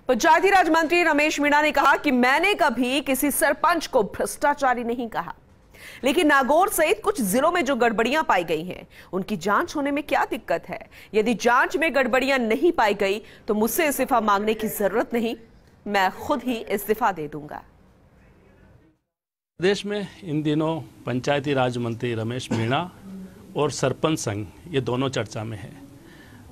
पंचायती राज मंत्री रमेश मीणा ने कहा कि मैंने कभी किसी सरपंच को भ्रष्टाचारी नहीं कहा, लेकिन नागौर सहित कुछ जिलों में जो गड़बड़ियां पाई गई हैं, उनकी जांच होने में क्या दिक्कत है। यदि जांच में गड़बड़ियां नहीं पाई गई तो मुझसे इस्तीफा मांगने की जरूरत नहीं, मैं खुद ही इस्तीफा दे दूंगा। प्रदेश में इन दिनों पंचायती राज मंत्री रमेश मीणा और सरपंच संघ ये दोनों चर्चा में है।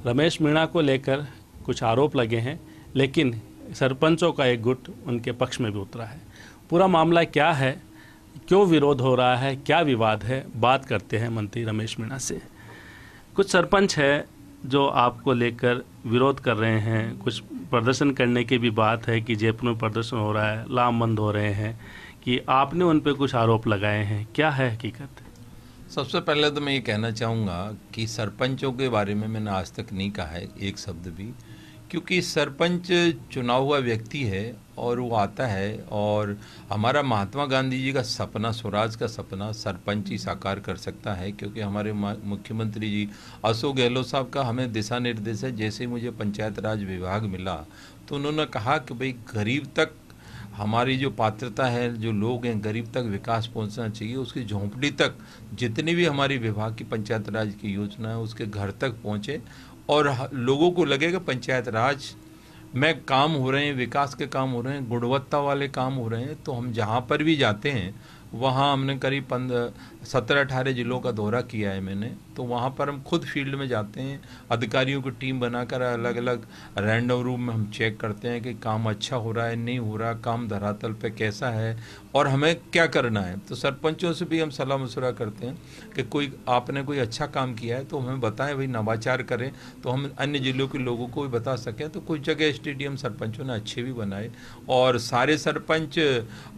रमेश मीणा को लेकर कुछ आरोप लगे हैं, लेकिन सरपंचों का एक गुट उनके पक्ष में भी उतरा है। पूरा मामला क्या है, क्यों विरोध हो रहा है, क्या विवाद है, बात करते हैं मंत्री रमेश मीणा से। कुछ सरपंच है जो आपको लेकर विरोध कर रहे हैं, कुछ प्रदर्शन करने की भी बात है कि जयपुर में प्रदर्शन हो रहा है, लामबंद हो रहे हैं, कि आपने उन पर कुछ आरोप लगाए हैं, क्या है हकीकत? सबसे पहले तो मैं ये कहना चाहूँगा कि सरपंचों के बारे में मैंने आज तक नहीं कहा है एक शब्द भी, क्योंकि सरपंच चुना हुआ व्यक्ति है और वो आता है, और हमारा महात्मा गांधी जी का सपना, स्वराज का सपना सरपंच ही साकार कर सकता है। क्योंकि हमारे मुख्यमंत्री जी अशोक गहलोत साहब का हमें दिशा निर्देश है। जैसे ही मुझे पंचायत राज विभाग मिला तो उन्होंने कहा कि भाई गरीब तक हमारी जो पात्रता है, जो लोग हैं गरीब तक विकास पहुंचना चाहिए, उसकी झोंपड़ी तक जितनी भी हमारी विभाग की पंचायत राज की योजना है उसके घर तक पहुंचे और लोगों को लगेगा पंचायत राज में काम हो रहे हैं, विकास के काम हो रहे हैं, गुणवत्ता वाले काम हो रहे हैं। तो हम जहाँ पर भी जाते हैं वहाँ हमने करीब 17-18 जिलों का दौरा किया है मैंने। तो वहाँ पर हम खुद फील्ड में जाते हैं, अधिकारियों की टीम बनाकर अलग अलग रैंडम रूम में हम चेक करते हैं कि काम अच्छा हो रहा है, नहीं हो रहा, काम धरातल पे कैसा है और हमें क्या करना है। तो सरपंचों से भी हम सलाह मशवरा करते हैं कि आपने कोई अच्छा काम किया है तो हमें बताएं, भाई नवाचार करें तो हम अन्य जिलों के लोगों को भी बता सकें। तो कुछ जगह स्टेडियम सरपंचों ने अच्छे भी बनाए और सारे सरपंच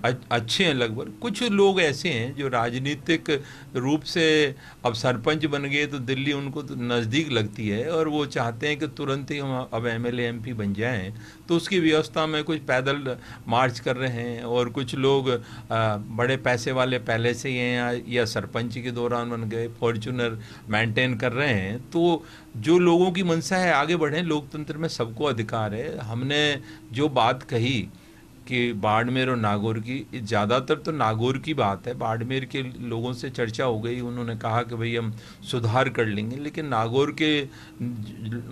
अच्छे हैं लगभग। कुछ लोग ऐसे हैं जो राजनीतिक रूप से अब सरपंच बन गए तो दिल्ली उनको तो नज़दीक लगती है और वो चाहते हैं कि तुरंत ही हम अब एमएलए एमपी बन जाएं। तो उसकी व्यवस्था में कुछ पैदल मार्च कर रहे हैं और कुछ लोग बड़े पैसे वाले पहले से ही हैं या सरपंच के दौरान बन गए, फॉर्च्यूनर मेंटेन कर रहे हैं। तो जो लोगों की मंशा है आगे बढ़ें, लोकतंत्र में सबको अधिकार है। हमने जो बात कही कि बाड़मेर और नागौर की, ज़्यादातर तो नागौर की बात है, बाड़मेर के लोगों से चर्चा हो गई, उन्होंने कहा कि भाई हम सुधार कर लेंगे। लेकिन नागौर के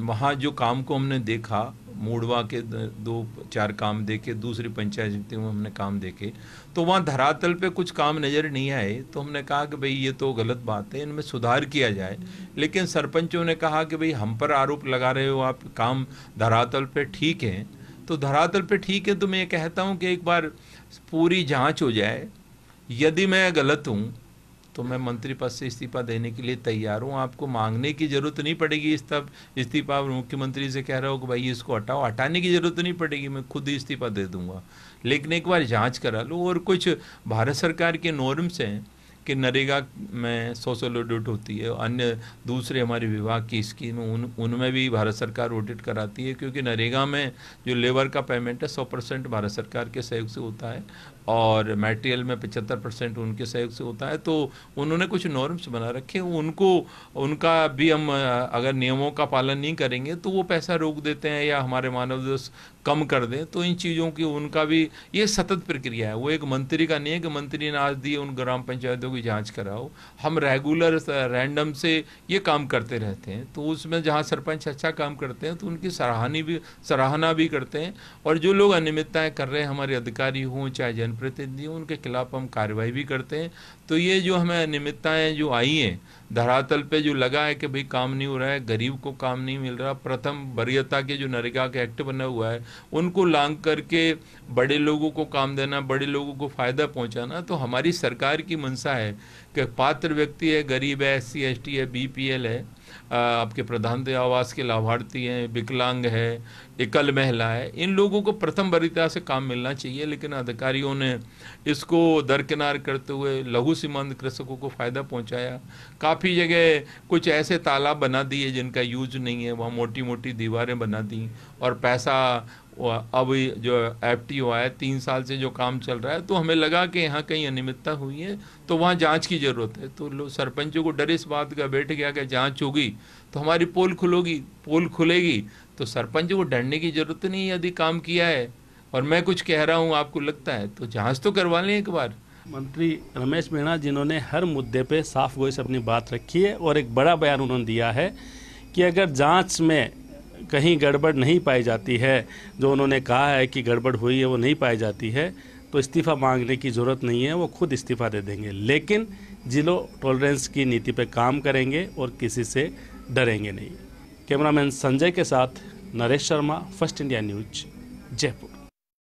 वहाँ जो काम को हमने देखा, मूडवा के 2-4 काम देखे, दूसरी पंचायतों में हमने काम देखे, तो वहाँ धरातल पे कुछ काम नज़र नहीं आए। तो हमने कहा कि भाई ये तो गलत बात है, इनमें सुधार किया जाए। लेकिन सरपंचों ने कहा कि भाई हम पर आरोप लगा रहे हो, आप काम धरातल पे ठीक है। तो धरातल पे ठीक है तो मैं ये कहता हूँ कि एक बार पूरी जांच हो जाए। यदि मैं गलत हूँ तो मैं मंत्री पद से इस्तीफा देने के लिए तैयार हूँ। आपको मांगने की ज़रूरत नहीं पड़ेगी इस्तीफा। मुख्यमंत्री से कह रहा हूँ कि भाई इसको हटाओ, हटाने की ज़रूरत नहीं पड़ेगी, मैं खुद ही इस्तीफा दे दूँगा। लेकिन एक बार जाँच करा लो। और कुछ भारत सरकार के नॉर्म्स हैं कि नरेगा में सोशल ऑडिट होती है, अन्य दूसरे हमारे विभाग की स्कीम उनमें भी भारत सरकार ऑडिट कराती है। क्योंकि नरेगा में जो लेबर का पेमेंट है 100% भारत सरकार के सहयोग से होता है और मटेरियल में 75% उनके सहयोग से होता है। तो उन्होंने कुछ नॉर्म्स बना रखे, उनका भी हम अगर नियमों का पालन नहीं करेंगे तो वो पैसा रोक देते हैं या हमारे मानव दिवस कम कर दें। तो इन चीज़ों की उनका भी ये सतत प्रक्रिया है। वो एक मंत्री का नहीं है कि मंत्री ने आज दिए उन ग्राम पंचायतों की जांच कराओ। हम रेगुलर रैंडम से ये काम करते रहते हैं। तो उसमें जहाँ सरपंच अच्छा काम करते हैं तो उनकी सराहना भी करते हैं। और जो लोग अनियमितताएँ कर रहे हैं, हमारे अधिकारी हों चाहे जनप्रतिनिधि हों, उनके खिलाफ हम कार्रवाई भी करते हैं। तो ये जो हमें अनियमितताएँ जो आई हैं धरातल पे, जो लगा है कि भाई काम नहीं हो रहा है, गरीब को काम नहीं मिल रहा, प्रथम वरीयता के जो नरेगा के एक्ट बना हुआ है उनको लांग करके बड़े लोगों को काम देना, बड़े लोगों को फ़ायदा पहुंचाना। तो हमारी सरकार की मंशा है कि पात्र व्यक्ति है, गरीब है, SC ST है, BPL है, आपके प्रधानमंत्री आवास के लाभार्थी हैं, विकलांग है, एकल महिला है, इन लोगों को प्रथम वरीयता से काम मिलना चाहिए। लेकिन अधिकारियों ने इसको दरकिनार करते हुए लघु सीमांत कृषकों को फ़ायदा पहुंचाया। काफ़ी जगह कुछ ऐसे तालाब बना दिए जिनका यूज नहीं है, वहाँ मोटी मोटी दीवारें बना दी और पैसा अब जो FTO आया 3 साल से जो काम चल रहा है, तो हमें लगा कि यहाँ कहीं अनियमितता हुई है तो वहाँ जांच की ज़रूरत है। तो सरपंचों को डर इस बात का बैठ गया कि जांच होगी तो हमारी पोल खुलेगी तो सरपंच को डरने की जरूरत नहीं, यदि काम किया है और मैं कुछ कह रहा हूँ आपको लगता है तो जांच तो करवा लें एक बार। मंत्री रमेश मीणा जिन्होंने हर मुद्दे पे साफ गोई से अपनी बात रखी है और एक बड़ा बयान उन्होंने दिया है कि अगर जांच में कहीं गड़बड़ नहीं पाई जाती है, जो उन्होंने कहा है कि गड़बड़ हुई है वो नहीं पाई जाती है, तो इस्तीफ़ा मांगने की ज़रूरत नहीं है, वो खुद इस्तीफ़ा दे देंगे। लेकिन जीरो टॉलरेंस की नीति पे काम करेंगे और किसी से डरेंगे नहीं। कैमरामैन संजय के साथ Naresh Sharma, first India news, Jaipur.